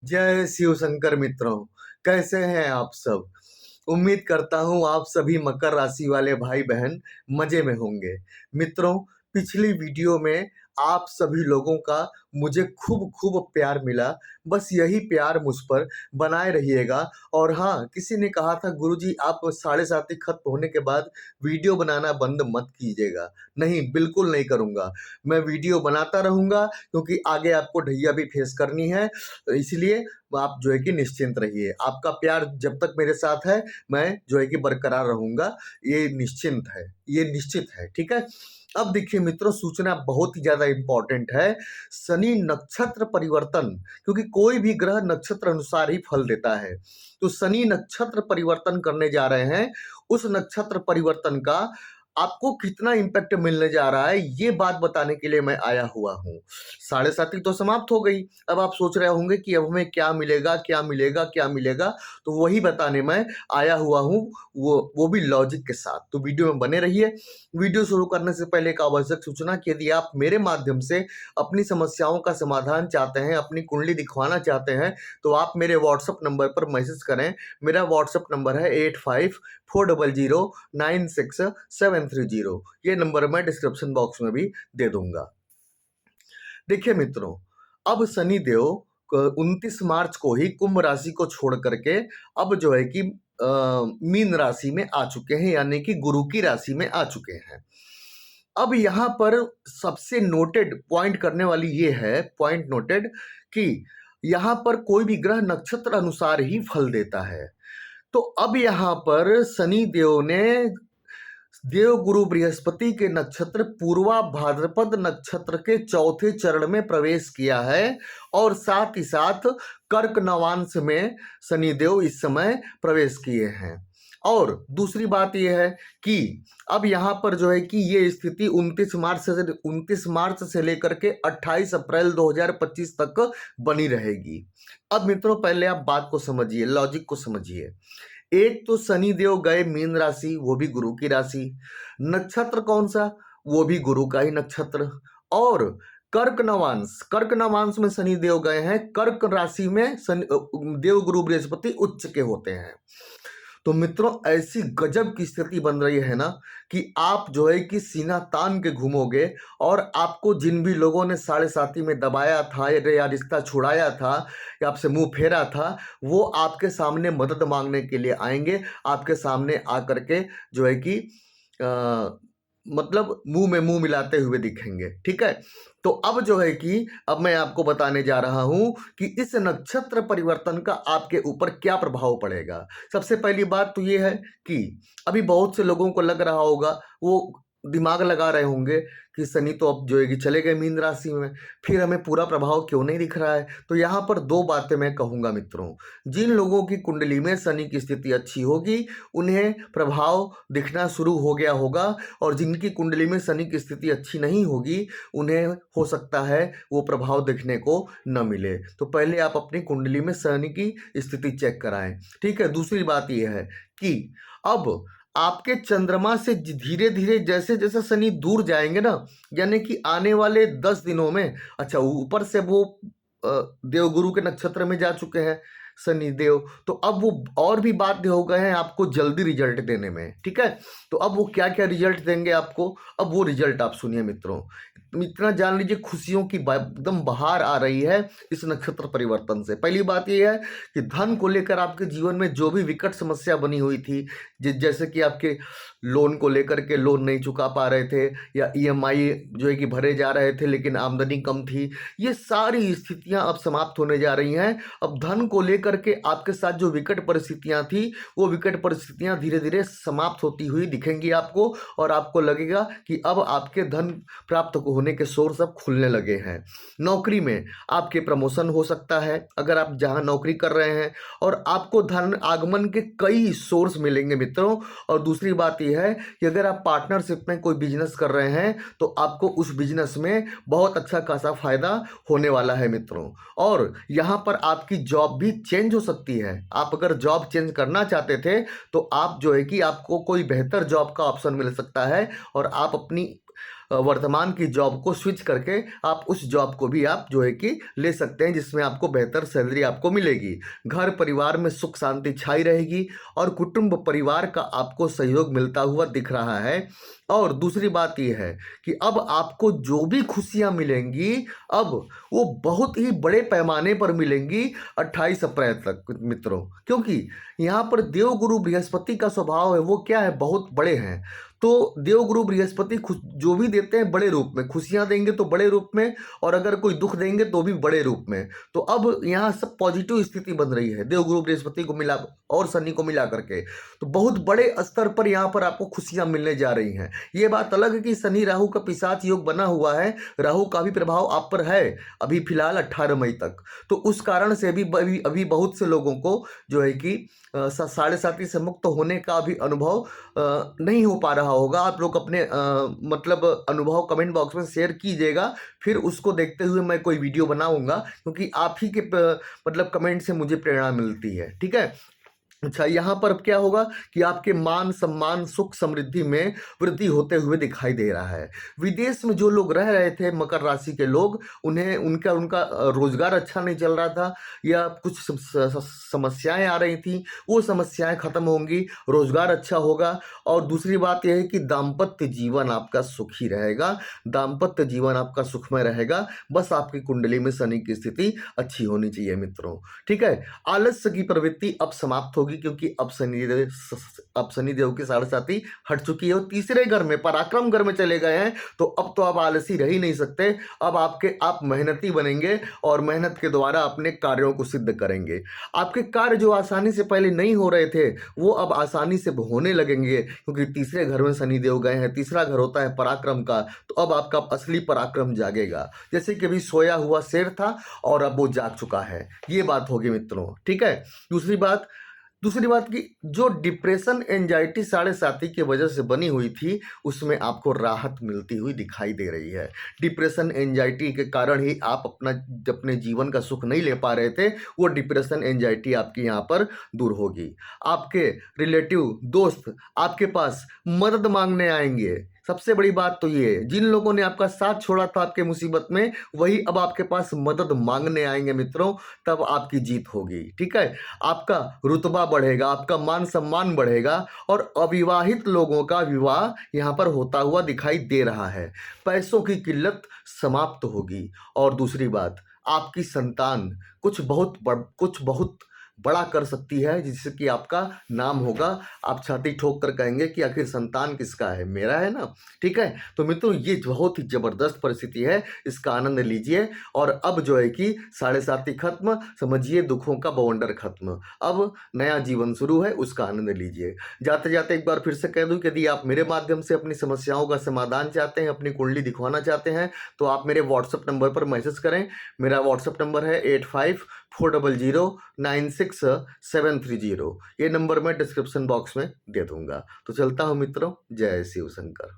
जय शिव शंकर मित्रों। कैसे हैं आप सब। उम्मीद करता हूं आप सभी मकर राशि वाले भाई बहन मजे में होंगे। मित्रों, पिछली वीडियो में आप सभी लोगों का मुझे खूब खूब प्यार मिला। बस यही प्यार मुझ पर बनाए रहिएगा। और हाँ, किसी ने कहा था गुरुजी आप 7:30 खत्म होने के बाद वीडियो बनाना बंद मत कीजिएगा। नहीं, बिल्कुल नहीं करूँगा। मैं वीडियो बनाता रहूँगा क्योंकि आगे आपको ढैया भी फेस करनी है। तो इसलिए आप जो है कि निश्चिंत रहिए। आपका प्यार जब तक मेरे साथ है, मैं जो है कि बरकरार रहूंगा। ये निश्चिंत है, ये निश्चित है। ठीक है। अब देखिए मित्रों, सूचना बहुत ही ज्यादा इंपॉर्टेंट है। शनि नक्षत्र परिवर्तन, क्योंकि कोई भी ग्रह नक्षत्र अनुसार ही फल देता है। तो शनि नक्षत्र परिवर्तन करने जा रहे हैं। उस नक्षत्र परिवर्तन का आपको कितना इम्पैक्ट मिलने जा रहा है, ये बात बताने के लिए मैं आया हुआ हूँ। 7:30 तो समाप्त हो गई। अब आप सोच रहे होंगे कि अब हमें क्या मिलेगा, क्या मिलेगा, क्या मिलेगा। तो वही बताने मैं आया हुआ हूँ, वो भी लॉजिक के साथ। तो वीडियो में बने रहिए। वीडियो शुरू करने से पहले एक आवश्यक सूचना कि यदि आप मेरे माध्यम से अपनी समस्याओं का समाधान चाहते हैं, अपनी कुंडली दिखवाना चाहते हैं, तो आप मेरे व्हाट्सएप नंबर पर मैसेज करें। मेरा व्हाट्सएप नंबर है 8540096730। ये नंबर मैं डिस्क्रिप्शन बॉक्स में भी दे दूंगा। देखिए मित्रों, अब शनि देव 29 मार्च को ही कुंभ राशि को छोड़ करके अब जो है कि मीन राशि में आ चुके हैं, यानी कि गुरु की राशि में आ चुके हैं। अब यहाँ पर सबसे नोटेड पॉइंट करने वाली ये है, पॉइंट नोटेड, कि यहाँ पर कोई भी ग्रह नक्षत्र अनुसार ही फल देता है। तो अब यहाँ पर शनि देव ने देव गुरु बृहस्पति के नक्षत्र पूर्वा भाद्रपद नक्षत्र के चौथे चरण में प्रवेश किया है। और साथ ही साथ कर्क नवांश में शनिदेव इस समय प्रवेश किए हैं। और दूसरी बात यह है कि अब यहाँ पर जो है कि ये स्थिति 29 मार्च से लेकर के 28 अप्रैल 2025 तक बनी रहेगी। अब मित्रों, पहले आप बात को समझिए, लॉजिक को समझिए। एक तो शनि देव गए मीन राशि, वो भी गुरु की राशि। नक्षत्र कौन सा? वो भी गुरु का ही नक्षत्र। और कर्क नवांश में शनि देव गए हैं। कर्क राशि में देव गुरु बृहस्पति उच्च के होते हैं। तो मित्रों, ऐसी गजब की स्थिति बन रही है ना कि आप जो है कि सीना तान के घूमोगे। और आपको जिन भी लोगों ने 7:30 में दबाया था या रिश्ता छुड़ाया था या आपसे मुंह फेरा था, वो आपके सामने मदद मांगने के लिए आएंगे। आपके सामने आकर के जो है कि मतलब मुंह में मुंह मिलाते हुए दिखेंगे। ठीक है। तो अब जो है कि अब मैं आपको बताने जा रहा हूं कि इस नक्षत्र परिवर्तन का आपके ऊपर क्या प्रभाव पड़ेगा। सबसे पहली बात तो ये है कि अभी बहुत से लोगों को लग रहा होगा, वो दिमाग लगा रहे होंगे कि शनि तो अब जो है कि चले गए मीन राशि में, फिर हमें पूरा प्रभाव क्यों नहीं दिख रहा है। तो यहाँ पर दो बातें मैं कहूँगा मित्रों। जिन लोगों की कुंडली में शनि की स्थिति अच्छी होगी, उन्हें प्रभाव दिखना शुरू हो गया होगा। और जिनकी कुंडली में शनि की स्थिति अच्छी नहीं होगी, उन्हें हो सकता है वो प्रभाव देखने को न मिले। तो पहले आप अपनी कुंडली में शनि की स्थिति चेक कराएं। ठीक है। दूसरी बात यह है कि अब आपके चंद्रमा से धीरे धीरे जैसे जैसे शनि दूर जाएंगे ना, यानी कि आने वाले 10 दिनों में, अच्छा ऊपर से वो देवगुरु के नक्षत्र में जा चुके हैं शनि देव, तो अब वो और भी बाध्य हो गए हैं आपको जल्दी रिजल्ट देने में। ठीक है। तो अब वो क्या क्या रिजल्ट देंगे आपको, अब वो रिजल्ट आप सुनिए मित्रों। इतना जान लीजिए, खुशियों की एकदम बहार आ रही है इस नक्षत्र परिवर्तन से। पहली बात यह है कि धन को लेकर आपके जीवन में जो भी विकट समस्या बनी हुई थी, जैसे कि आपके लोन को लेकर के लोन नहीं चुका पा रहे थे, या ईएमआई जो है कि भरे जा रहे थे लेकिन आमदनी कम थी, ये सारी स्थितियां अब समाप्त होने जा रही हैं। अब धन को लेकर के आपके साथ जो विकट परिस्थितियां थी, वो विकट परिस्थितियां धीरे धीरे समाप्त होती हुई दिखेंगी आपको। और आपको लगेगा कि अब आपके धन प्राप्त होने के सोर्स अब खुलने लगे हैं। नौकरी में आपके प्रमोशन हो सकता है अगर आप जहां नौकरी कर रहे हैं, और आपको धन आगमन के कई सोर्स मिलेंगे मित्रों। और दूसरी बात यह है कि अगर आप पार्टनरशिप में कोई बिजनेस कर रहे हैं, तो आपको उस बिजनेस में बहुत अच्छा खासा फायदा होने वाला है मित्रों। और यहाँ पर आपकी जॉब भी चेंज हो सकती है। आप अगर जॉब चेंज करना चाहते थे, तो आप जो है कि आपको कोई बेहतर जॉब का ऑप्शन मिल सकता है, और आप अपनी वर्तमान की जॉब को स्विच करके आप उस जॉब को भी आप जो है कि ले सकते हैं, जिसमें आपको बेहतर सैलरी आपको मिलेगी। घर परिवार में सुख शांति छाई रहेगी और कुटुंब परिवार का आपको सहयोग मिलता हुआ दिख रहा है। और दूसरी बात यह है कि अब आपको जो भी खुशियां मिलेंगी अब वो बहुत ही बड़े पैमाने पर मिलेंगी 28 अप्रैल तक मित्रों, क्योंकि यहाँ पर देवगुरु बृहस्पति का स्वभाव है वो क्या है, बहुत बड़े हैं। तो देवगुरु बृहस्पति जो भी देते हैं बड़े रूप में, खुशियां देंगे तो बड़े रूप में, और अगर कोई दुख देंगे तो भी बड़े रूप में। तो अब यहाँ सब पॉजिटिव स्थिति बन रही है देवगुरु बृहस्पति को मिला और शनि को मिला करके, तो बहुत बड़े स्तर पर यहाँ पर आपको खुशियां मिलने जा रही हैं। ये बात अलग है कि शनि राहु का पिशाच योग बना हुआ है, राहु का भी प्रभाव आप पर है अभी फिलहाल 18 मई तक। तो उस कारण से अभी बहुत से लोगों को जो है कि साढ़े साथी से मुक्त होने का भी अनुभव नहीं हो पा रहा होगा। आप लोग अपने मतलब अनुभव कमेंट बॉक्स में शेयर कीजिएगा, फिर उसको देखते हुए मैं कोई वीडियो बनाऊंगा, क्योंकि आप ही के मतलब कमेंट से मुझे प्रेरणा मिलती है। ठीक है। अच्छा, यहाँ पर अब क्या होगा कि आपके मान सम्मान सुख समृद्धि में वृद्धि होते हुए दिखाई दे रहा है। विदेश में जो लोग रह रहे थे मकर राशि के लोग, उन्हें उनका उनका रोजगार अच्छा नहीं चल रहा था या कुछ समस्याएं आ रही थी, वो समस्याएं खत्म होंगी, रोजगार अच्छा होगा। और दूसरी बात यह है कि दाम्पत्य जीवन आपका सुखी रहेगा, दाम्पत्य जीवन आपका सुखमय रहेगा। बस आपकी कुंडली में शनि की स्थिति अच्छी होनी चाहिए मित्रों। ठीक है। आलस्य की प्रवृत्ति अब समाप्त होगी, क्योंकि अब शनिदेव की साढ़े साथी हट चुकी है और तीसरे घर में पराक्रम घर में चले गए हैं। तो अब तो आप आलसी रह ही नहीं सकते, अब आप मेहनती बनेंगे और मेहनत के द्वारा अपने कार्यों को सिद्ध करेंगे। आपके कार्य जो आसानी से पहले नहीं हो रहे थे वो अब आसानी से होने लगेंगे, क्योंकि तीसरे घर में शनिदेव गए हैं। तीसरा घर होता है पराक्रम का, तो अब आपका असली पराक्रम जागेगा, जैसे कि अभी सोया हुआ शेर था और अब वो जाग चुका है। ये बात होगी मित्रों। ठीक है। दूसरी बात कि जो डिप्रेशन एंजाइटी साढ़े साथी की वजह से बनी हुई थी उसमें आपको राहत मिलती हुई दिखाई दे रही है। डिप्रेशन एंजाइटी के कारण ही आप अपने जीवन का सुख नहीं ले पा रहे थे, वो डिप्रेशन एंजाइटी आपकी यहाँ पर दूर होगी। आपके रिलेटिव दोस्त आपके पास मदद मांगने आएंगे। सबसे बड़ी बात तो ये है, जिन लोगों ने आपका साथ छोड़ा था आपके मुसीबत में, वही अब आपके पास मदद मांगने आएंगे मित्रों, तब आपकी जीत होगी। ठीक है। आपका रुतबा बढ़ेगा, आपका मान सम्मान बढ़ेगा और अविवाहित लोगों का विवाह यहाँ पर होता हुआ दिखाई दे रहा है। पैसों की किल्लत समाप्त होगी। और दूसरी बात, आपकी संतान कुछ बहुत बड़ा कर सकती है, जिससे कि आपका नाम होगा। आप छाती ठोक कर कहेंगे कि आखिर संतान किसका है, मेरा है ना। ठीक है। तो मित्रों ये बहुत ही जबरदस्त परिस्थिति है, इसका आनंद लीजिए। और अब जो है कि साढ़े साथी खत्म, समझिए दुखों का बवंडर खत्म, अब नया जीवन शुरू है, उसका आनंद लीजिए। जाते जाते एक बार फिर से कह दूं कि यदि आप मेरे माध्यम से अपनी समस्याओं का समाधान चाहते हैं, अपनी कुंडली दिखवाना चाहते हैं, तो आप मेरे व्हाट्सएप नंबर पर मैसेज करें। मेरा व्हाट्सएप नंबर है 8540096730। ये नंबर मैं डिस्क्रिप्शन बॉक्स में दे दूंगा। तो चलता हूँ मित्रों, जय शिव शंकर।